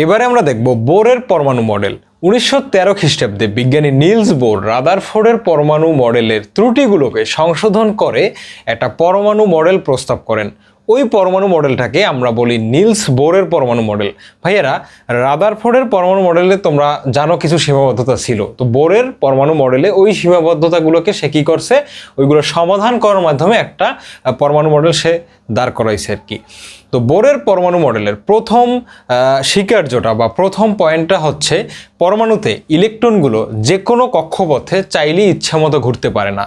এবারে আমরা দেখব বোরের পরমাণু মডেল। 1913 খ্রিস্টাব্দে বিজ্ঞানী নিলস বোর রাদারফোর্ডের পরমাণু মডেলের ত্রুটিগুলোকে সংশোধন করে একটা পরমাণু মডেল প্রস্তাব করেন। ওই পরমাণু মডেলটাকে আমরা বলি নিলস বোরের পরমাণু মডেল। ভাইয়েরা, রাদারফোর্ডের পরমাণু মডেলে তোমরা জানো কিছু সীমাবদ্ধতা ছিল, তো বোরের পরমাণু মডেলে ওই সীমাবদ্ধতাগুলোকে সে কী করছে, ওইগুলো সমাধান করার মাধ্যমে একটা পরমাণু মডেল সে দাঁড় করাইছে আর কি। তো বোরের পরমাণু মডেলের প্রথম স্বীকার্যটা বা প্রথম পয়েন্টটা হচ্ছে পরমাণুতে ইলেকট্রনগুলো যে কোনো কক্ষপথে চাইলেই ইচ্ছামতো ঘুরতে পারে না।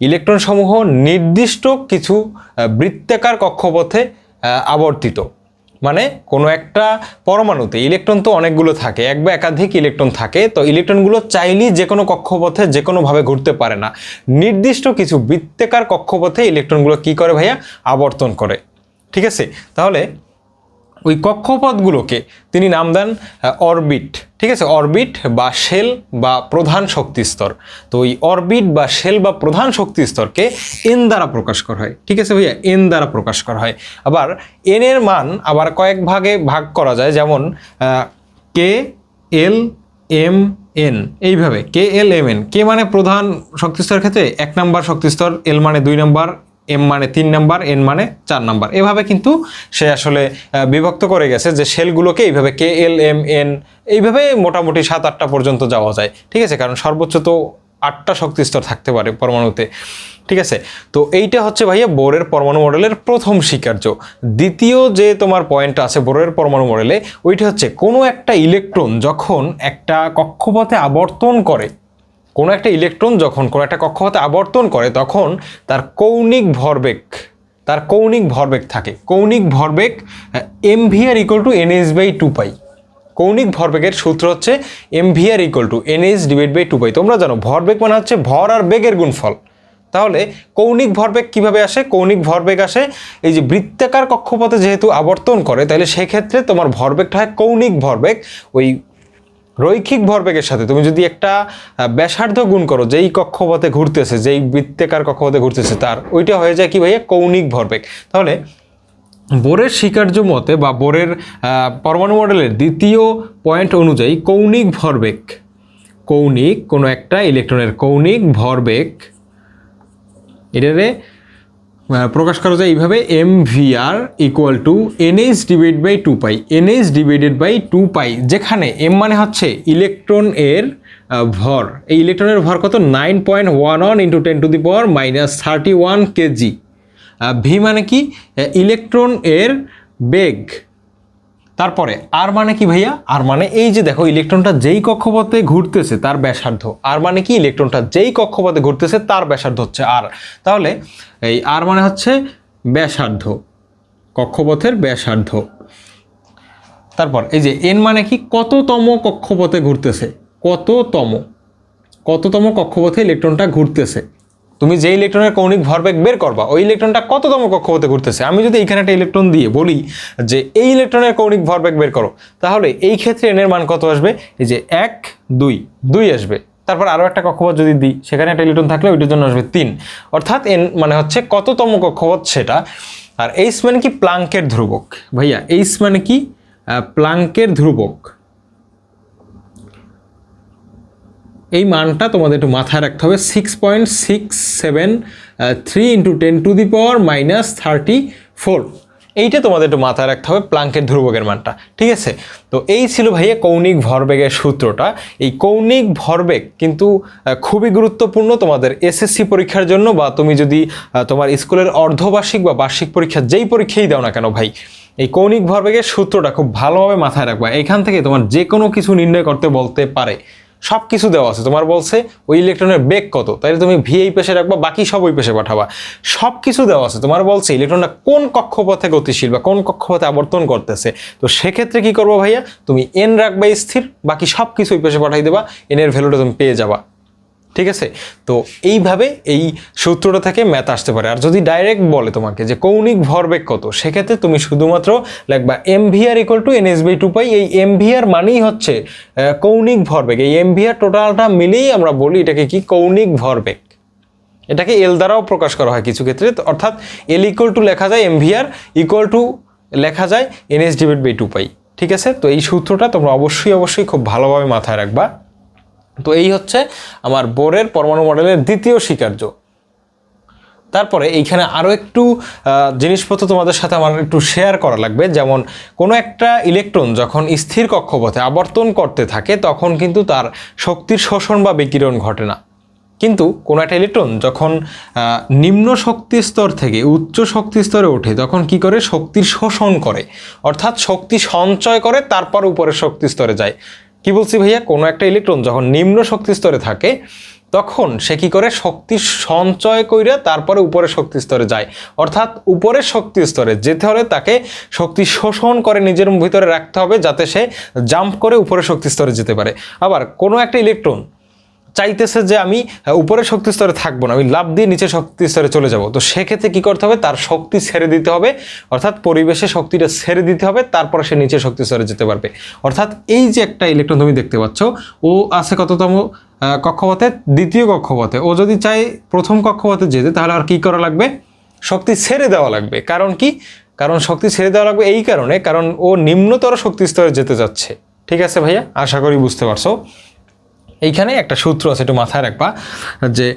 ইলেকট্রন সমূহ নির্দিষ্ট কিছু বৃত্তাকার কক্ষপথে আবর্তিত। মানে কোনো একটা পরমাণুতে ইলেকট্রন তো অনেকগুলো থাকে, এক বা একাধিক ইলেকট্রন থাকে, তো ইলেকট্রনগুলো চাইলেই যে কোনো কক্ষপথে যে কোনোভাবে ঘুরতে পারে না। নির্দিষ্ট কিছু বৃত্তাকার কক্ষপথে ইলেকট্রনগুলো কি করে ভাইয়া, আবর্তন করে। ঠিক আছে, তাহলে ওই কক্ষপথগুলোকে তিনি নাম দেন অরবিট। ঠিক আছে, অরবিট বা শেল বা প্রধান শক্তিস্তর। তো ওই অরবিট বা শেল বা প্রধান শক্তিস্তরকে এন দ্বারা প্রকাশ করা হয়। ঠিক আছে ভাইয়া, এন দ্বারা প্রকাশ করা হয়। আবার এন এর মান আবার কয়েক ভাগে ভাগ করা যায়, যেমন কে এল এম এন, এইভাবে কে এল এম এন। কে মানে প্রধান শক্তিস্তরের ক্ষেত্রে 1 নম্বর শক্তিস্তর, এল মানে 2 নম্বর, এম মানে 3 নাম্বার, এন মানে 4 নাম্বার। এভাবে কিন্তু সে আসলে বিভক্ত করে গেছে যে শেলগুলোকে এইভাবে কে এল এম এন, এইভাবে মোটামুটি 7-8টা পর্যন্ত যাওয়া যায়। ঠিক আছে, কারণ সর্বোচ্চ তো 8টা শক্তিস্তর থাকতে পারে পরমাণুতে। ঠিক আছে, তো এইটা হচ্ছে ভাইয়া বোরের পরমাণু মডেলের প্রথম স্বীকার্য। দ্বিতীয় যে তোমার পয়েন্ট আছে বোরের পরমাণু মডেলে, ওইটা হচ্ছে কোনো একটা ইলেকট্রন যখন একটা কক্ষপথে আবর্তন করে, কোনো একটা ইলেকট্রন যখন কোনো একটা কক্ষপথে আবর্তন করে, তখন তার কৌণিক ভরবেগ থাকে। কৌণিক ভরবেগ mvr = nh/2π। কৌণিক ভরবেগের সূত্র হচ্ছে mvr = nh/2π। তোমরা জানো ভরবেগ মানে হচ্ছে ভর আর বেগের গুণফল। তাহলে কৌণিক ভরবেগ কিভাবে আসে? কৌণিক ভরবেগ আসে এই যে বৃত্তাকার কক্ষপথে যেহেতু আবর্তন করে, তাহলে সেক্ষেত্রে তোমার ভরবেগটা হয় কৌণিক ভরবেগ। ওই রৈখিক ভরবেগের সাথে তুমি যদি একটা ব্যাসার্ধ গুণ করো, যেই কক্ষপথে ঘুরতেছে, যেই বৃত্তাকার কক্ষপথে ঘুরতেছে, তার ওইটা হয়ে যায় কি ভাইয়া, কৌণিক ভরবেগ। তাহলে বোরের স্বীকার্য মতে বা বোরের পরমাণু মডেলের দ্বিতীয় পয়েন্ট অনুযায়ী কৌণিক কোনো একটা ইলেকট্রনের কৌণিক ভরবেগ, এটারে প্রকাশ করা যায় এইভাবে, mvr = nh/2π। nh/2π, যেখানে m মানে হচ্ছে ইলেকট্রন এর ভর। এই ইলেকট্রনের ভর কত? 9.11 × 10⁻³ kg। ভি মানে কি? ইলেকট্রন এর বেগ। তারপরে আর মানে কি ভাইয়া? আর মানে এই যে দেখো, ইলেকট্রনটা যেই কক্ষপথে ঘুরতেছে তার ব্যাসার্ধ। আর মানে কি? ইলেকট্রনটা যেই কক্ষপথে ঘুরতেছে তার ব্যাসার্ধ হচ্ছে আর। তাহলে এই আর মানে হচ্ছে ব্যাসার্ধ, কক্ষপথের ব্যাসার্ধ। তারপর এই যে এন মানে কি? কততম কক্ষপথে ঘুরতেছে, কততম কক্ষপথে ইলেকট্রনটা ঘুরতেছে। তুমি যে ইলেকট্রনের কৌণিক ভরবেগ বের করবা, ওই ইলেকট্রনটা কততম কক্ষপথে ঘুরতেছে। আমি যদি এইখানে একটা ইলেকট্রন দিয়ে বলি যে এই ইলেকট্রনের কৌণিক ভরবেগ বের করো, তাহলে এই ক্ষেত্রে এন এর মান কত আসবে? এই যে 1 2 আসবে। তারপর আরও একটা কক্ষপথ যদি দিই, সেখানে একটা ইলেকট্রন থাকলে ওইটার জন্য আসবে 3। অর্থাৎ এন মানে হচ্ছে কততম কক্ষপথ সেটা। আর এইচ মানে কি? প্লাঙ্কের ধ্রুবক। ভাইয়া এইচ মানে কি? প্লাঙ্কের ধ্রুবক। এই মানটা তোমাদের একটু মাথায় রাখতে হবে, 6.673 × 10⁻34। এইটা তোমাদের একটু মাথায় রাখতে হবে, প্লাঙ্কের ধ্রুবকের মানটা। ঠিক আছে, তো এই ছিল ভাইয়া কৌণিক ভরবেগের সূত্রটা। এই কৌণিক ভরবেগ কিন্তু খুবই গুরুত্বপূর্ণ তোমাদের এসএসসি পরীক্ষার জন্য, বা তুমি যদি তোমার স্কুলের অর্ধবার্ষিক বা বার্ষিক পরীক্ষা যেই পরীক্ষাই দাও না কেন ভাই, এই কৌণিক ভরবেগের সূত্রটা খুব ভালোভাবে মাথায় রাখবা। এখান থেকে তোমার যে কোনো কিছু নির্ণয় করতে বলতে পারে। সব কিছু দেওয়া আছে, তোমার বলছে ওই ইলেকট্রনের বেগ কত, তাইলে তুমি ভি এই পেশে রাখবা, বাকি সব ওই পেশে পাঠাবা। সব কিছু দেওয়া আছে, তোমার বলছে ইলেকট্রনটা কোন কক্ষপথে গতিশীল বা কোন কক্ষপথে আবর্তন করতেছে। তো সেক্ষেত্রে কি করবো ভাইয়া, তুমি এন রাখবা স্থির, বাকি সব কিছু ওই পেশে পাঠাই দেবা, এন এর ভ্যালুটা তুমি পেয়ে যাবা। ঠিক আছে, তো এইভাবে এই সূত্রটা থেকে ম্যাথ আসতে পারে। আর যদি ডাইরেক্ট বলে তোমাকে যে কৌণিক ভরবেগ কত, সেক্ষেত্রে তুমি শুধুমাত্র লিখবা mvr = nh/2π। এই mvr মানেই হচ্ছে কৌণিক ভরবেগ। এই mvr টোটালটা মিলেই আমরা বলি এটাকে কি? কৌণিক ভরবেগ। এটাকে এল দ্বারাও প্রকাশ করা হয় কিছু ক্ষেত্রে। অর্থাৎ এল = লেখা যায় mvr = লেখা যায় nh/2π। ঠিক আছে, তো এই সূত্রটা তোমরা অবশ্যই খুব ভালোভাবে মাথায় রাখবা। তো এই হচ্ছে আমার বোরের পরমাণু মডেলের দ্বিতীয় স্বীকার্য। তারপরে এইখানে আরও একটু জিনিসপত্র তোমাদের সাথে আমার একটু শেয়ার করা লাগবে। যেমন কোনো একটা ইলেকট্রন যখন স্থির কক্ষপথে আবর্তন করতে থাকে তখন কিন্তু তার শক্তির শোষণ বা বিকিরণ ঘটে না, কিন্তু কোনো একটা ইলেকট্রন যখন নিম্ন শক্তি স্তর থেকে উচ্চ শক্তি স্তরে ওঠে তখন কি করে, শক্তির শোষণ করে, অর্থাৎ শক্তি সঞ্চয় করে তারপর উপরের শক্তি স্তরে যায়। কি বলছি ভাইয়া, কোনো একটা ইলেকট্রন যখন নিম্ন শক্তি স্তরে থাকে তখন সে কি করে, শক্তি সঞ্চয় করে তারপরে উপরের শক্তি স্তরে যায়, অর্থাৎ উপরের শক্তি স্তরে যেতে হলে তাকে শক্তি শোষণ করে নিজের ভিতরে রাখতে হবে যাতে সে জাম্প করে উপরের শক্তি স্তরে যেতে পারে। আবার কোনো একটা ইলেকট্রন চাইতেছে যে আমি উপরের শক্তি স্তরে থাকবো না, আমি লাফ দিয়ে নিচের শক্তি স্তরে চলে যাব, তো সেক্ষেত্রে কী করতে হবে, তার শক্তি ছেড়ে দিতে হবে, অর্থাৎ পরিবেশে শক্তিটা ছেড়ে দিতে হবে, তারপরে সে নিচের শক্তি স্তরে যেতে পারবে। অর্থাৎ এই যে একটা ইলেকট্রন তুমি দেখতে পাচ্ছ, ও আছে কততম কক্ষপথে, দ্বিতীয় কক্ষপথে। ও যদি চায় প্রথম কক্ষপথে যেতে তাহলে আর কী করা লাগবে, শক্তি ছেড়ে দেওয়া লাগবে। কারণ কি, কারণ শক্তি ছেড়ে দেওয়া লাগবে এই কারণে, কারণ ও নিম্নতর শক্তি স্তরে যেতে যাচ্ছে। ঠিক আছে ভাইয়া, আশা করি বুঝতে পারছো। এইখানে একটা সূত্র আছে, একটু মাথায় রাখবা, যে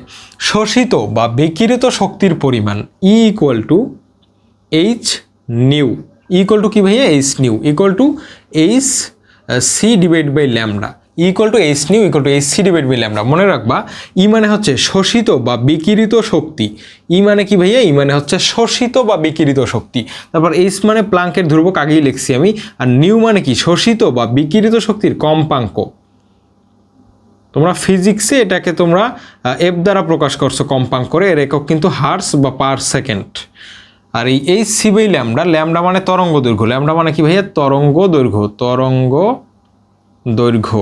শোষিত বা বিকিরিত শক্তির পরিমাণ E equal to H nu, equal to কি ভাইয়া, H nu equal to H C divide by lambda, equal to H nu equal to H C divide by lambda. মনে রাখবা, ই মানে হচ্ছে শোষিত বা বিকিরিত শক্তি, ই মানে কি ভাইয়া, ই মানে হচ্ছে শোষিত বা বিকিরিত শক্তি। তারপর এইচ মানে প্লাঙ্কের ধ্রুবক, আগেই লিখছি আমি। আর নিউ মানে কি, শোষিত বা বিকিরিত শক্তির কম্পাঙ্ক। তোমরা ফিজিক্সে এটাকে তোমরা এফ দ্বারা প্রকাশ করছো কম্পাঙ্ক করে, এর একক কিন্তু হার্স বা পার সেকেন্ড। আর এই H C by lambda, lambda মানে তরঙ্গ দৈর্ঘ্য, ল্যামডা মানে কি ভাইয়া, তরঙ্গ দৈর্ঘ্য, তরঙ্গ দৈর্ঘ্য।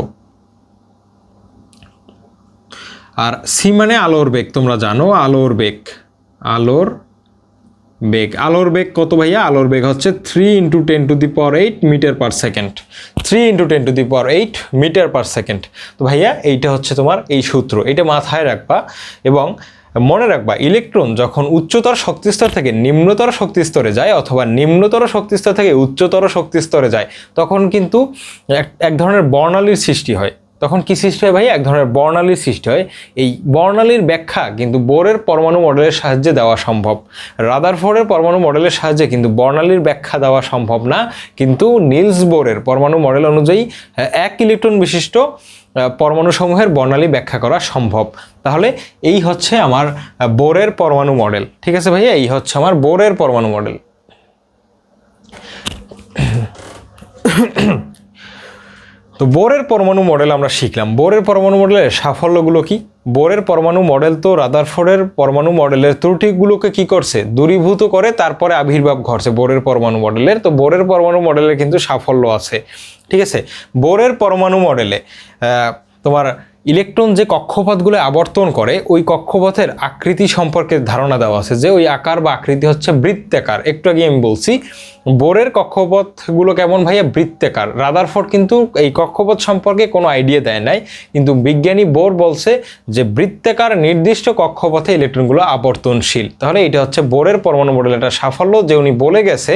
আর সি মানে আলোর বেগ, তোমরা জানো আলোর বেগ, আলোর বেগ। আলোর বেগ কত ভাইয়া, আলোর বেগ হচ্ছে 3 × 10⁸ metre per second, 3 × 10⁸ metre per second. তো ভাইয়া এইটা হচ্ছে তোমার এই সূত্র, এটা মাথায় রাখবা। এবং মনে রাখবা, ইলেকট্রন যখন উচ্চতর শক্তিস্তর থেকে নিম্নতর শক্তিস্তরে যায় অথবা নিম্নতর শক্তিস্তর থেকে উচ্চতর শক্তিস্তরে যায় তখন কিন্তু এক ধরনের বর্ণালীর সৃষ্টি হয়। তখন কি সৃষ্টি হয় ভাই, এক ধরনের বর্ণালীর সৃষ্টি হয়। এই বর্ণালীর ব্যাখ্যা কিন্তু বোরের পরমাণু মডেলের সাহায্যে দেওয়া সম্ভব। রাদারফোর্ডের পরমাণু মডেলের সাহায্যে কিন্তু বর্ণালীর ব্যাখ্যা দেওয়া সম্ভব না, কিন্তু নিলস বোরের পরমাণু মডেল অনুযায়ী এক ইলেকট্রন বিশিষ্ট পরমাণুসমূহের বর্ণালী ব্যাখ্যা করা সম্ভব। তাহলে এই হচ্ছে আমার বোরের পরমাণু মডেল। ঠিক আছে ভাইয়া, এই হচ্ছে আমার বোরের পরমাণু মডেল। তো বোরের পরমাণু মডেল আমরা শিখলাম। বোরের পরমাণু মডেলের সাফল্যগুলো কি? বোরের পরমাণু মডেল তো রাদারফোর্ডের পরমাণু মডেলের ত্রুটিগুলোকে কি করছে, দূরীভূত করে তারপরে আবির্ভাব ঘটছে বোরের পরমাণু মডেলের। তো বোরের পরমাণু মডেলের কিন্তু সাফল্য আছে। ঠিক আছে, বোরের পরমাণু মডেলে তোমার ইলেকট্রন যে কক্ষপথগুলো আবর্তন করে ওই কক্ষপথের আকৃতি সম্পর্কে ধারণা দেওয়া আছে, যে ওই আকার বা আকৃতি হচ্ছে বৃত্তাকার। একটু আগে আমি বলছি বোরের কক্ষপথগুলো কেমন ভাইয়া, বৃত্তাকার। রাদারফোর্ড কিন্তু এই কক্ষপথ সম্পর্কে কোনো আইডিয়া দেয় নাই, কিন্তু বিজ্ঞানী বোর বলছে যে বৃত্তাকার নির্দিষ্ট কক্ষপথে ইলেকট্রনগুলো আবর্তনশীল। তাহলে এটা হচ্ছে বোরের পরমাণু মডেলের একটা সাফল্য, যে উনি বলে গেছে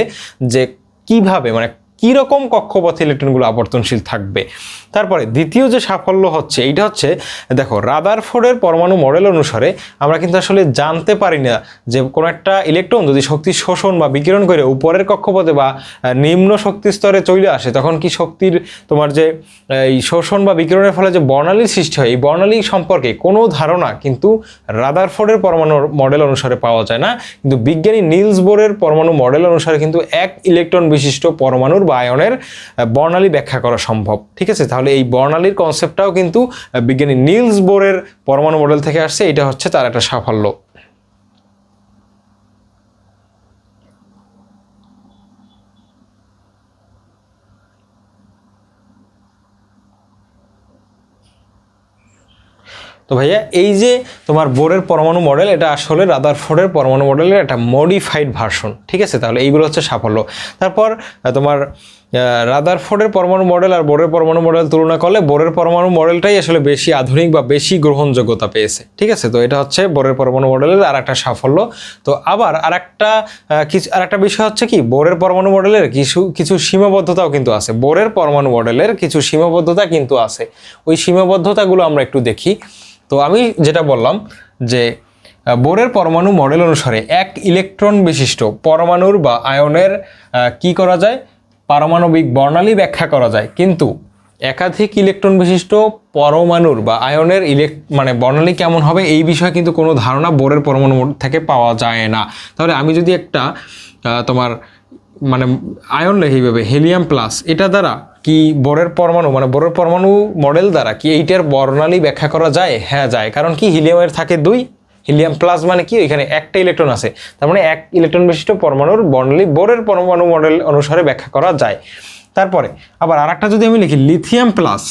যে কিভাবে, মানে কীরকম কক্ষপথে ইলেকট্রনগুলো আবর্তনশীল থাকবে। তারপরে দ্বিতীয় যে সাফল্য হচ্ছে এইটা হচ্ছে, দেখো রাদারফোর্ডের পরমাণু মডেল অনুসারে আমরা কিন্তু আসলে জানতে পারি না যে কোনো একটা ইলেকট্রন যদি শক্তি শোষণ বা বিকিরণ করে উপরের কক্ষপথে বা নিম্ন শক্তি স্তরে চলে আসে তখন কি শক্তির তোমার যে এই শোষণ বা বিকিরণের ফলে যে বর্ণালীর সৃষ্টি হয়, এই বর্ণালী সম্পর্কে কোনো ধারণা কিন্তু রাদারফোর্ডের পরমাণু মডেল অনুসারে পাওয়া যায় না। কিন্তু বিজ্ঞানী নিলস বোরের পরমাণু মডেল অনুসারে কিন্তু এক ইলেকট্রন বিশিষ্ট পরমাণুর বা আয়নের বর্ণালী ব্যাখ্যা করা সম্ভব। ঠিক আছে, তাহলে এই বর্ণালীর কনসেপ্টটাও কিন্তু বিজ্ঞানী নিলস বোরের পরমাণু মডেল থেকে আসছে, এটা হচ্ছে তার একটা সাফল্য। তো ভাইয়া এই যে তোমার বোরের পরমাণু মডেল, এটা আসলে রাদারফোর্ডের পরমাণু মডেলের একটা মডিফাইড ভার্সন। ঠিক আছে, তাহলে এইগুলো হচ্ছে সাফল্য। তারপর তোমার রাদারফোর্ডের পরমাণু মডেল আর বোরের পরমাণু মডেল তুলনা করলে বোরের পরমাণু মডেলটাই আসলে বেশি আধুনিক বা বেশি গ্রহণযোগ্যতা পেয়েছে। ঠিক আছে, তো এটা হচ্ছে বোরের পরমাণু মডেলের আর একটা সাফল্য। তো আবার আরেকটা বিষয় হচ্ছে কি, বোরের পরমাণু মডেলের কিছু সীমাবদ্ধতাও কিন্তু আছে। বোরের পরমাণু মডেলের কিছু সীমাবদ্ধতা কিন্তু আছে, ওই সীমাবদ্ধতাগুলো আমরা একটু দেখি। তো আমি যেটা বললাম যে বোরের পরমাণু মডেল অনুসারে এক ইলেকট্রন বিশিষ্ট পরমাণুর বা আয়নের কি করা যায়, পারমাণবিক বর্ণালী ব্যাখ্যা করা যায়, কিন্তু একাধিক ইলেকট্রন বিশিষ্ট পরমাণুর বা আয়নের বর্ণালী কেমন হবে এই বিষয়ে কিন্তু কোনো ধারণা বোরের পরমাণু থেকে পাওয়া যায় না। তাহলে আমি যদি একটা আয়ন লিখি এইভাবে হিলিয়াম প্লাস, এটা দ্বারা কি বোরের পরমাণু মডেল দ্বারা কি এইটার বর্ণালী ব্যাখ্যা করা যায়? হ্যাঁ যায়, কারণ কি হিলিয়ামের থাকে 2, হিলিয়াম প্লাস মানে কি এখানে একটা ইলেকট্রন আছে, তার মানে এক ইলেকট্রন বিশিষ্ট পরমাণুর বর্ণালী বোরের পরমাণু মডেল অনুসারে ব্যাখ্যা করা যায়। তারপরে আবার আরেকটা যদি আমি লিখি লিথিয়াম প্লাস,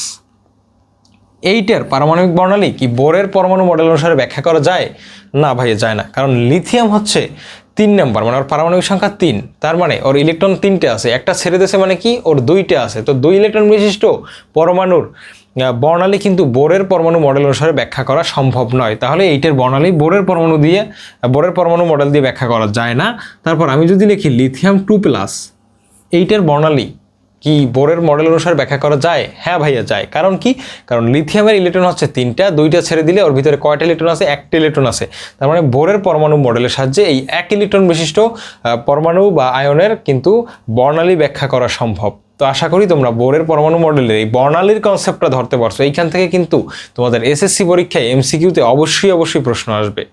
এইটার পারমাণবিক বর্ণালী কি বোরের পরমাণু মডেল অনুসারে ব্যাখ্যা করা যায়? না ভাই, যায় না, কারণ লিথিয়াম হচ্ছে 3 নাম্বার, ওর পারমাণবিক সংখ্যা 3, তার মানে ওর ইলেকট্রন 3টে আছে, একটা ছেড়ে দিয়েছে মানে কি ওর 2টে আছে। তো 2 ইলেকট্রন বিশিষ্ট পরমাণুর বর্ণালী কিন্তু বোরের পরমাণু মডেল অনুসারে ব্যাখ্যা করা সম্ভব নয়। তাহলে এইটার বর্ণালী বোরের পরমাণু মডেল দিয়ে ব্যাখ্যা করা যায় না। তারপর আমি যদি লিখি লিথিয়াম 2 প্লাস, এইটার বর্ণালী কি বোরের মডেল অনুসারে ব্যাখ্যা করা যায়? হ্যাঁ ভাইয়া যায়। কারণ কি, কারণ লিথিয়ামের ইলেকট্রন হচ্ছে 3টা, 2টা ছেড়ে দিলে ওর ভিতরে কয়টা ইলেকট্রন আছে? একটা ইলেকট্রন আছে। তার মানে বোরের পরমাণু মডেলের সাহায্যে এই 1 ইলেকট্রন বিশিষ্ট পরমাণু বা আয়নের কিন্তু বর্ণালী ব্যাখ্যা করা সম্ভব। তো আশা করি তোমরা বোরের পরমাণু মডেলের এই বর্ণালীর কনসেপ্টটা ধরতে পারছো। এইখান থেকে কিন্তু তোমাদের এসএসসি পরীক্ষায় এমসিকিউতে অবশ্যই প্রশ্ন আসবে।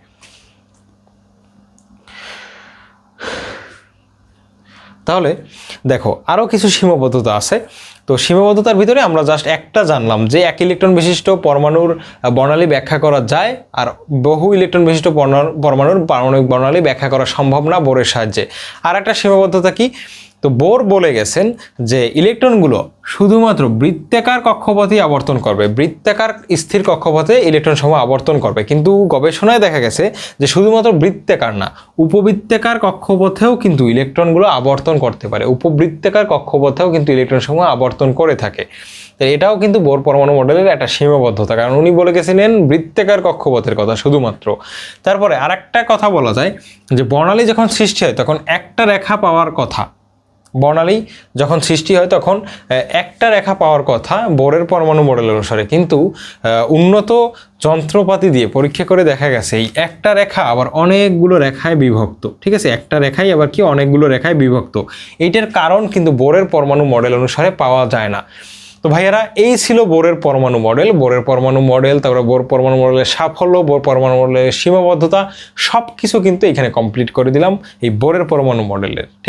তাহলে দেখো আরও কিছু সীমাবদ্ধতা আছে। তো সীমাবদ্ধতার ভিতরে আমরা জাস্ট একটা জানলাম যে 1 ইলেকট্রন বিশিষ্ট পরমাণুর বর্ণালী ব্যাখ্যা করা যায়, আর বহু ইলেকট্রন বিশিষ্ট পরমাণুর পারমাণবিক বর্ণালী ব্যাখ্যা করা সম্ভব না বোরের সাহায্যে। আর একটা সীমাবদ্ধতা কি, তো বোর বলে গেছেন যে ইলেকট্রনগুলো শুধুমাত্র বৃত্তাকার কক্ষপথে আবর্তন করবে, বৃত্তাকার স্থির কক্ষপথে ইলেকট্রন সমূহ আবর্তন করবে। কিন্তু গবেষণায় দেখা গেছে যে শুধুমাত্র বৃত্তাকার না, উপবৃত্তাকার কক্ষপথেও কিন্তু ইলেকট্রনগুলো আবর্তন করতে পারে, উপবৃত্তাকার কক্ষপথেও কিন্তু ইলেকট্রন সমূহ আবর্তন করে থাকে। তো এটাও কিন্তু বোর পরমাণু মডেলের একটা সীমাবদ্ধতা, কারণ উনি বলে গেছিলেন বৃত্তাকার কক্ষপথের কথা শুধুমাত্র। তারপরে আরেকটা কথা বলা যায় যে বর্ণালী যখন সৃষ্টি হয় তখন একটা রেখা পাওয়ার কথা, বর্ণালী যখন সৃষ্টি হয় তখন একটা রেখা পাওয়ার কথা বোরের পরমাণু মডেল অনুসারে, কিন্তু উন্নত যন্ত্রপাতি দিয়ে পরীক্ষা করে দেখা গেছে এই একটা রেখা আবার অনেকগুলো রেখায় বিভক্ত। ঠিক আছে, একটা রেখাই আবার কি অনেকগুলো রেখায় বিভক্ত। এইটার কারণ কিন্তু বোরের পরমাণু মডেল অনুসারে পাওয়া যায় না। তো ভাইয়ারা এই ছিল বোরের পরমাণু মডেল, তারপরে বোর পরমাণু মডেলের সাফল্য, বোর পরমাণু মডেলের সীমাবদ্ধতা, সব কিছু কিন্তু এখানে কমপ্লিট করে দিলাম এই বোরের পরমাণু মডেলের। ঠিক